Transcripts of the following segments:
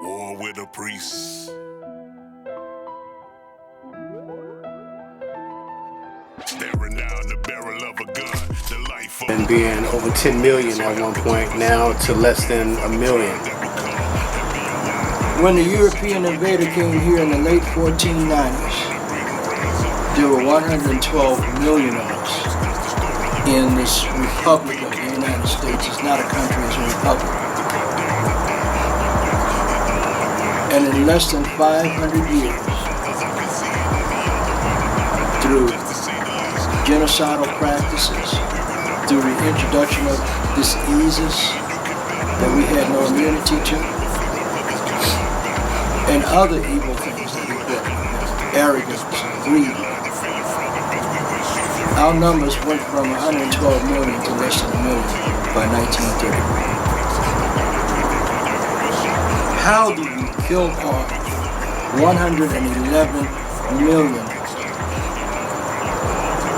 War with a priest. Staring down the barrel of a gun, the life of and being over 10 million at one point, now to less than a million. When the European invader came here in the late 1490s, there were 112 million of us in this Republic of the United States. It's not a country, it's a republic. And in less than 500 years, through genocidal practices, through the introduction of diseases that we had no immunity to, and other evil things that we did, arrogance, greed, our numbers went from 112 million to less than a million by 1930. How do you kill off 111 million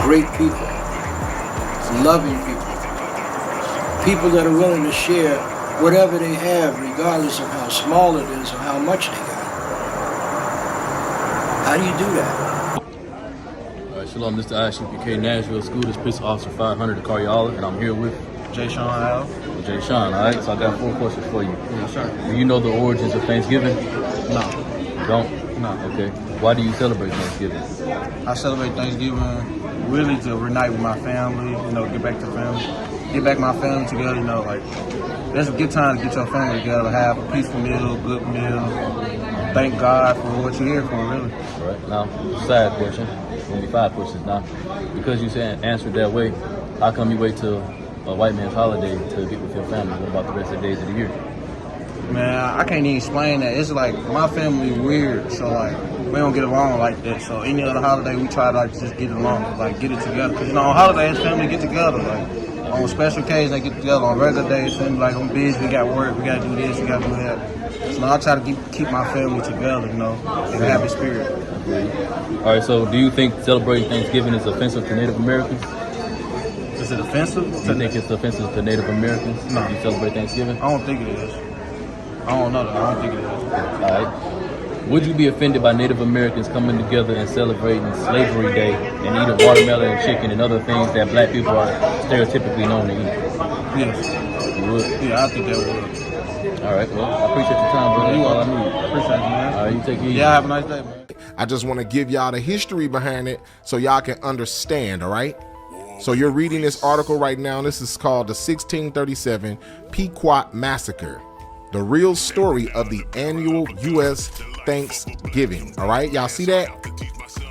great people, loving people that are willing to share whatever they have, regardless of how small it is or how much they got? How do you do that? All right, Shalom, this is the I.S.U.P.K. Nashville School. This is Police Officer 500 of Karyala, and I'm here with Jay Sean Al. Jay Sean. All right, so I got 4 questions for you. Yes, sir. Do you know the origins of Thanksgiving? No. You don't? No. Okay. Why do you celebrate Thanksgiving? I celebrate Thanksgiving really to reunite with my family, get back to family. Get back my family together, it's a good time to get your family together, have a peaceful meal, good meal. Thank God for what you're here for, really. All right. Now, side question. It's going to be 5 questions now. Because you said answered that way, how come you wait till a white man's holiday to get with your family? What about the rest of the days of the year? Man, I can't even explain that. It's like my family weird, so we don't get along like that. So any other holiday, we try to just get along, get it together. Cause on holidays, family get together. On special occasions, they get together. On regular days, family I'm busy, we got work, we gotta do this, we gotta do that. So I try to keep my family together, in a happy spirit. All right. So, do you think celebrating Thanksgiving is offensive to Native Americans? Is it offensive? Do you think it's offensive to Native Americans? No. Do you celebrate Thanksgiving? I don't think it is. I don't know that. I don't think it is. All right. Would you be offended by Native Americans coming together and celebrating Slavery Day and eating watermelon and chicken and other things that black people are stereotypically known to eat? Yes. You would? Yeah, I think that would. All right. Well, I appreciate your time, brother. That's all I need. Appreciate it, man. All right, you take it easy. Yeah, have a nice day, man. I just want to give y'all the history behind it so y'all can understand, all right? So you're reading this article right now. This is called the 1637 Pequot Massacre, the real story of the annual U.S. Thanksgiving. All right, y'all see that?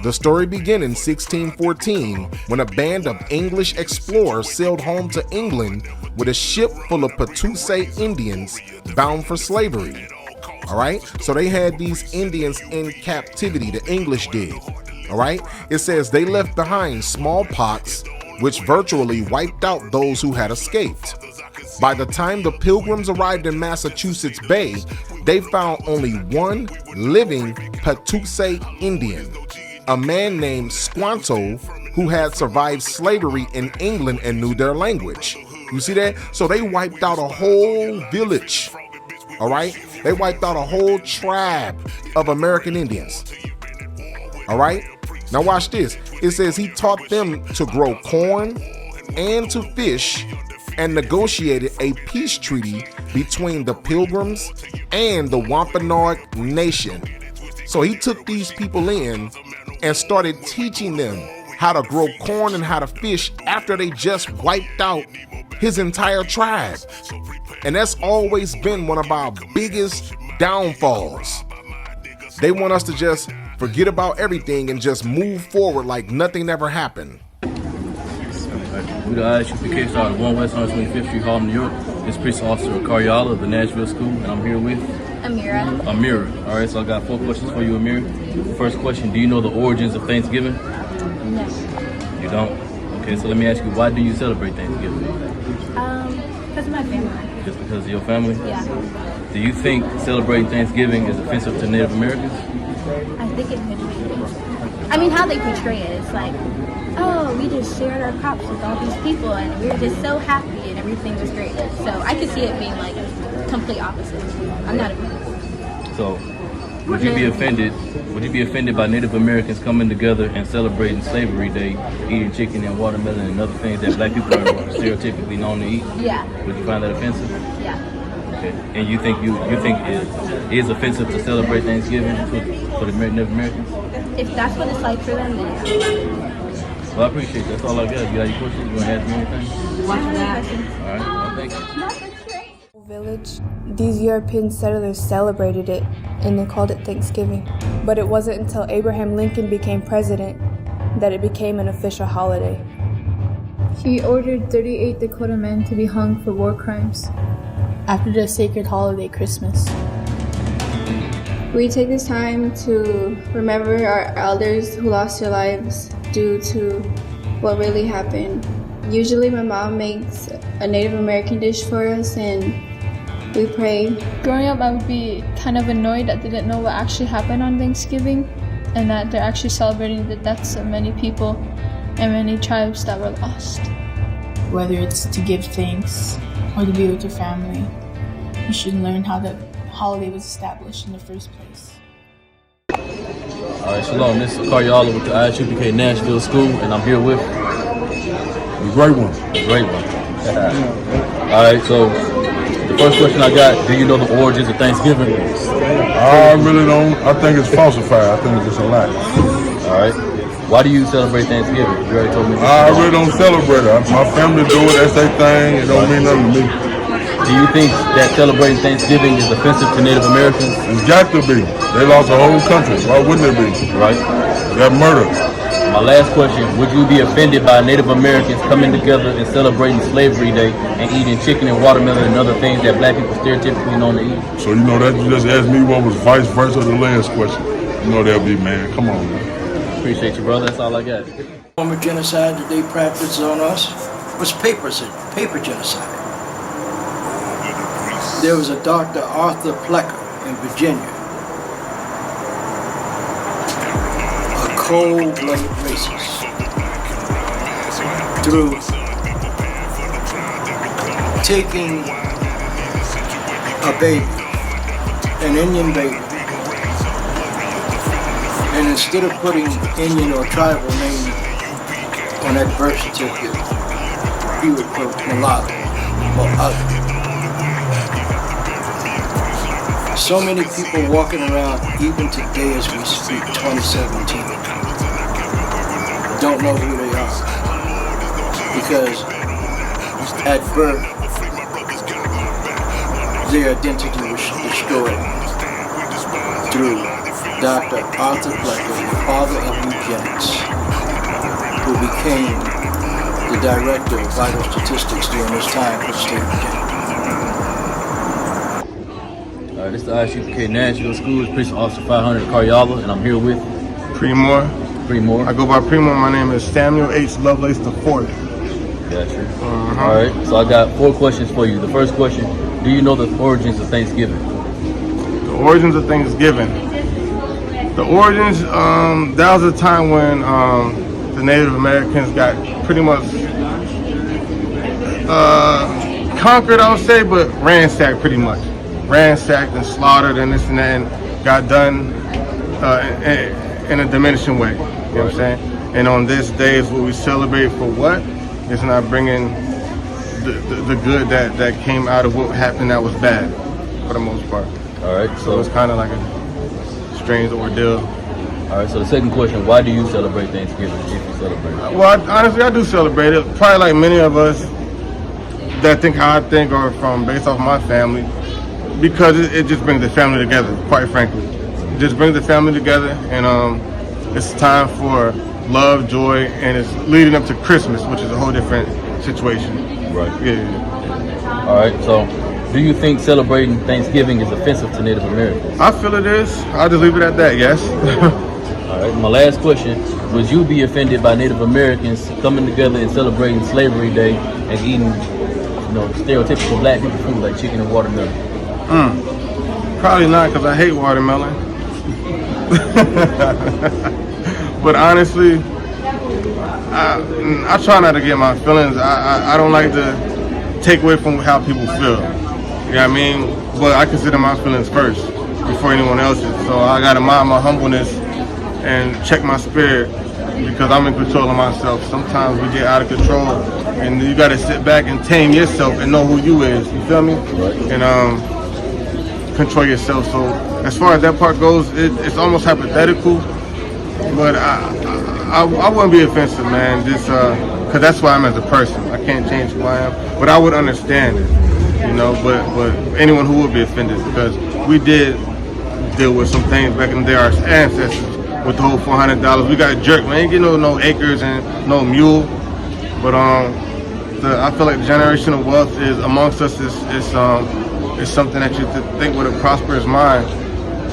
The story began in 1614 when a band of English explorers sailed home to England with a ship full of Patuxet Indians bound for slavery. All right, so they had these Indians in captivity, the English did. All right, it says they left behind smallpox, which virtually wiped out those who had escaped. By the time the Pilgrims arrived in Massachusetts Bay, they found only one living Patuxet Indian, a man named Squanto, who had survived slavery in England and knew their language. You see that? So they wiped out a whole village. All right? They wiped out a whole tribe of American Indians. All right? Now watch this. It says he taught them to grow corn and to fish and negotiated a peace treaty between the Pilgrims and the Wampanoag Nation. So he took these people in and started teaching them how to grow corn and how to fish after they just wiped out his entire tribe. And that's always been one of our biggest downfalls. They want us to just forget about everything and just move forward like nothing ever happened. We the I.S.U.P.K. started 1 West 125th Street, Harlem, New York. This is Police Officer of Karyala of the Nashville School, and I'm here with Amira. All right, so I got 4 questions for you, Amira. First question, do you know the origins of Thanksgiving? No. You don't? Okay, so let me ask you, why do you celebrate Thanksgiving? Because of my family. Just because of your family? Yeah. Do you think celebrating Thanksgiving is offensive to Native Americans? I think it could be. I mean, how they portray it, it's like, oh, we just shared our crops with all these people and we were just so happy and everything was great. So I could see it being like complete opposite. I'm not a fan. So, would you be offended? Would you be offended by Native Americans coming together and celebrating Slavery Day, eating chicken and watermelon and other things that Black people are stereotypically known to eat? Yeah. Would you find that offensive? Yeah. Okay. And you think it is offensive to celebrate Thanksgiving for the Native Americans? If that's what it's like for them, then yeah. Well, I appreciate that. That's all I got. You got any questions? You want to ask me anything? All right. Well, thank you. Village, these European settlers celebrated it and they called it Thanksgiving. But it wasn't until Abraham Lincoln became president that it became an official holiday. He ordered 38 Dakota men to be hung for war crimes. After the sacred holiday Christmas. We take this time to remember our elders who lost their lives due to what really happened. Usually my mom makes a Native American dish for us and we pray. Growing up, I would be kind of annoyed that they didn't know what actually happened on Thanksgiving and that they're actually celebrating the deaths of many people and many tribes that were lost. Whether it's to give thanks or to be with your family, you should learn how the holiday was established in the first place. All right, shalom. This is Karyala with the I.S.U.P.K. Nashville School, and I'm here with the great one. The great one. All right, so the first question I got: do you know the origins of Thanksgiving? I really don't. I think it's falsified. I think it's just a lie. All right. Why do you celebrate Thanksgiving? You already told me. I really don't celebrate it. My family do it. That's their thing. It don't mean nothing to me. Do you think that celebrating Thanksgiving is offensive to Native Americans? It's got to be. They lost a whole country. Why wouldn't it be? Right. That murder. My last question, would you be offended by Native Americans coming together and celebrating Slavery Day and eating chicken and watermelon and other things that Black people stereotypically known to eat? So you know that you just asked me what was vice versa the last question. You know that'll be, man. Come on, man. Appreciate you, brother. That's all I got. Form of genocide that they practiced on us was paper genocide. There was a Dr. Arthur Plecker in Virginia, a cold-blooded racist, through taking a baby, an Indian baby, and instead of putting Indian or tribal name on that birth certificate, he would put mulatto or other. So many people walking around, even today as we speak, 2017, don't know who they are. Because at birth, their identity was destroyed through Dr. Arthur Plecker, the father of eugenics, who became the director of vital statistics during this time for the state of Virginia. This is the I.S.U.P.K. Nashville School. It's Police Officer 500 Karyala, and I'm here with Premore. Premore. I go by Premore. My name is Samuel H. Lovelace IV. Gotcha. All right, so I got 4 questions for you. The first question, do you know the origins of Thanksgiving? The origins of Thanksgiving. The origins, that was a time when the Native Americans got pretty much conquered, I would say, but ransacked pretty much. Ransacked and slaughtered and this and that, and got done in a diminishing way. You know what I'm saying? And on this day is what we celebrate for what? It's not bringing the good that came out of what happened that was bad, for the most part. All right. So it's kind of like a strange ordeal. All right. So the second question: why do you celebrate Thanksgiving? If you celebrate it? Well, honestly, I do celebrate it. Probably like many of us that think how I think, or from based off my family. Because it just brings the family together, quite frankly. It just brings the family together, and it's time for love, joy, and it's leading up to Christmas, which is a whole different situation. Right. Yeah. All right, so do you think celebrating Thanksgiving is offensive to Native Americans? I feel it is. I'll just leave it at that, yes. All right, my last question, would you be offended by Native Americans coming together and celebrating Slavery Day and eating, stereotypical Black people food like chicken and watermelon? Probably not, because I hate watermelon. But honestly, I try not to get my feelings. I don't like to take away from how people feel. You know what I mean? But I consider my feelings first. before anyone else's. So I gotta mind my humbleness and check my spirit because I'm in control of myself. Sometimes we get out of control, and you gotta sit back and tame yourself and know who you is. You feel me? And control yourself. So as far as that part goes, it's almost hypothetical, but I wouldn't be offensive, man. Just because that's who I am as a person. I can't change who I am, but I would understand it, you know. But anyone who would be offended, because we did deal with some things back in the day, our ancestors, with the whole $400. We got jerked. We ain't getting no acres and no mule. But I feel like the generational wealth is amongst us. Is something that you think with a prosperous mind,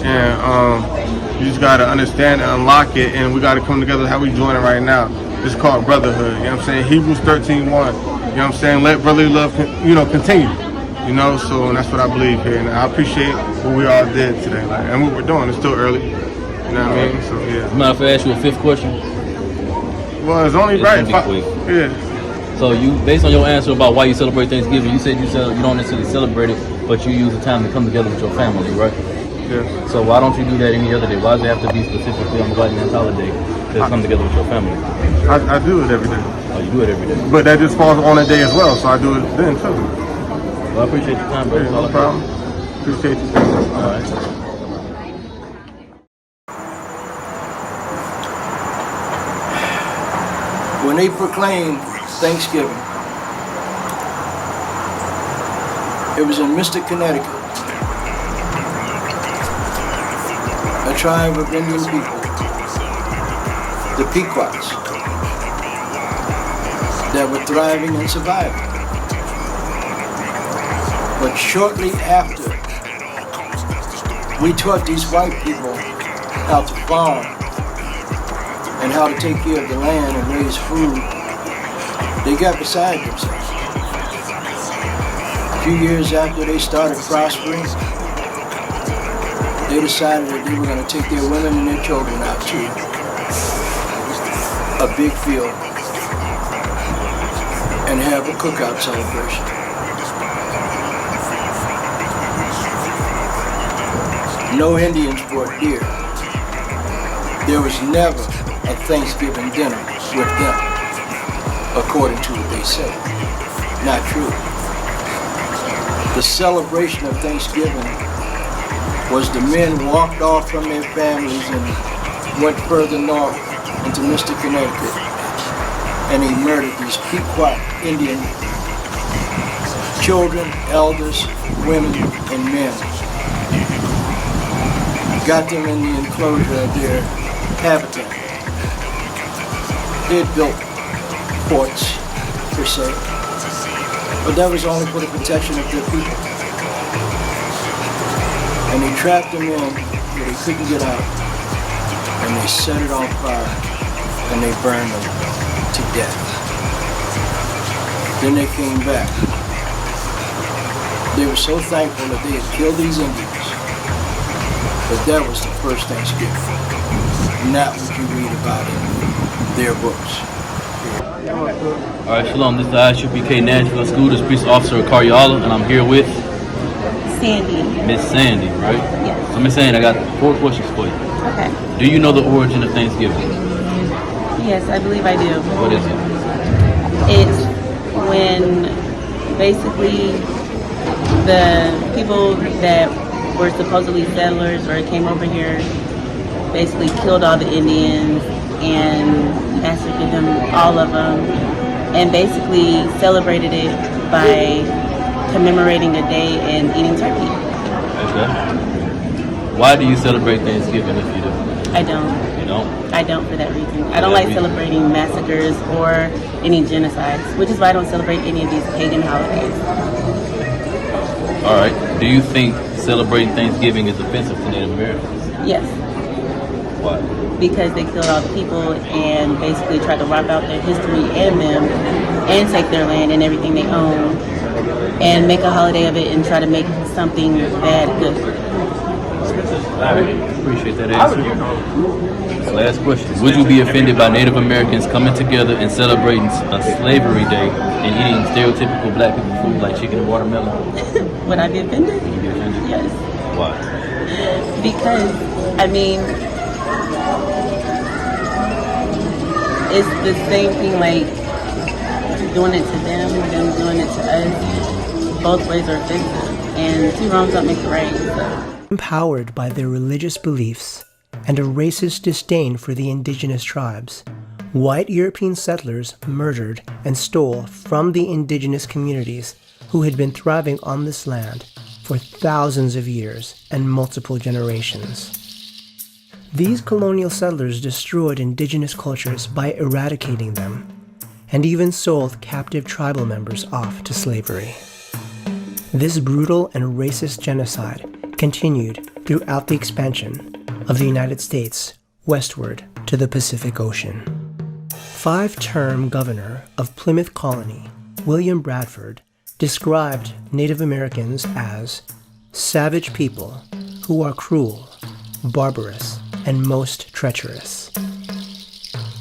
and you just gotta understand and unlock it. And we gotta come together how we doing it right now. It's called brotherhood. You know what I'm saying? Hebrews 13:1. You know what I'm saying? Let brotherly love, continue. You know, so and that's what I believe here, and I appreciate what we all did today, and what we're doing. It's still early. You know what I mean? So yeah. Mind if I ask you a fifth question? Well, it's only right. Yeah. So you, based on your answer about why you celebrate Thanksgiving, you said you don't necessarily celebrate it, but you use the time to come together with your family, right? Yeah. So why don't you do that any other day? Why does it have to be specifically on the white man's holiday to come together with your family? I do it every day. Oh, you do it every day? But that just falls on a day as well, so I do it then too. Well, I appreciate your time, bro. Yeah, no problem. Appreciate you. All right. When they proclaimed Thanksgiving, it was in Mystic, Connecticut. A tribe of Indian people, the Pequots, that were thriving and surviving. But shortly after, we taught these white people how to farm and how to take care of the land and raise food. They got beside themselves. A few years after they started prospering, they decided that they were going to take their women and their children out to a big field and have a cookout celebration. No Indians brought beer. There was never a Thanksgiving dinner with them, according to what they say. Not true. The celebration of Thanksgiving was the men walked off from their families and went further north into Mystic, Connecticut, and they murdered these Pequot Indian children, elders, women, and men. Got them in the enclosure of their habitat. They had built forts, per se, but that was only for the protection of their people. And they trapped them in where they couldn't get out, and they set it on fire, and they burned them to death. Then they came back. They were so thankful that they had killed these Indians, but that was the first Thanksgiving, not what you read about in their books. All right, Shalom. This is the I.S.U.P.K. Nashville School. This is Police Officer Karyala, and I'm here with Sandy. Miss Sandy, right? Yes. So Miss Sandy, I got 4 questions for you. Okay. Do you know the origin of Thanksgiving? Yes, I believe I do. What is it? It's when basically the people that were supposedly settlers or came over here basically killed all the Indians and massacred them, all of them, and basically celebrated it by commemorating a day and eating turkey. Okay. Why do you celebrate Thanksgiving if you do? I don't. You don't? I don't for that reason. I don't like celebrating massacres or any genocides, which is why I don't celebrate any of these pagan holidays. All right. Do you think celebrating Thanksgiving is offensive to Native Americans? Yes. Why? Because they killed all the people and basically tried to wipe out their history and them and take their land and everything they own and make a holiday of it and try to make something bad good. All right. Appreciate that answer. Last question. Would you be offended by Native Americans coming together and celebrating a slavery day and eating stereotypical black people food like chicken and watermelon? Would I be offended? Would you be offended? Yes. Why? Because, I mean, it's the same thing, like doing it to them, them doing it to us. Both ways are offensive, and two wrongs don't make a right. So. Empowered by their religious beliefs and a racist disdain for the indigenous tribes, white European settlers murdered and stole from the indigenous communities who had been thriving on this land for thousands of years and multiple generations. These colonial settlers destroyed indigenous cultures by eradicating them, and even sold captive tribal members off to slavery. This brutal and racist genocide continued throughout the expansion of the United States westward to the Pacific Ocean. Five-term governor of Plymouth Colony, William Bradford, described Native Americans as savage people who are cruel, barbarous, and most treacherous.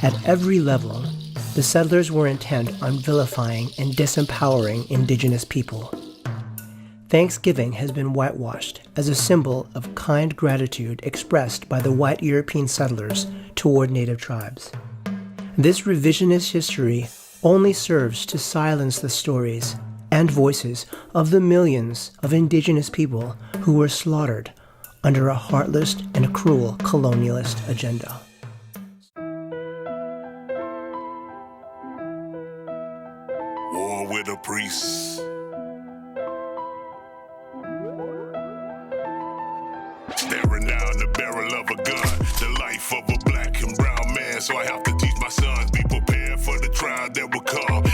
At every level, the settlers were intent on vilifying and disempowering indigenous people. Thanksgiving has been whitewashed as a symbol of kind gratitude expressed by the white European settlers toward native tribes. This revisionist history only serves to silence the stories and voices of the millions of indigenous people who were slaughtered under a heartless and cruel colonialist agenda. War with a priest. Staring down the barrel of a gun, the life of a black and brown man. So I have to teach my sons, be prepared for the trial that will come.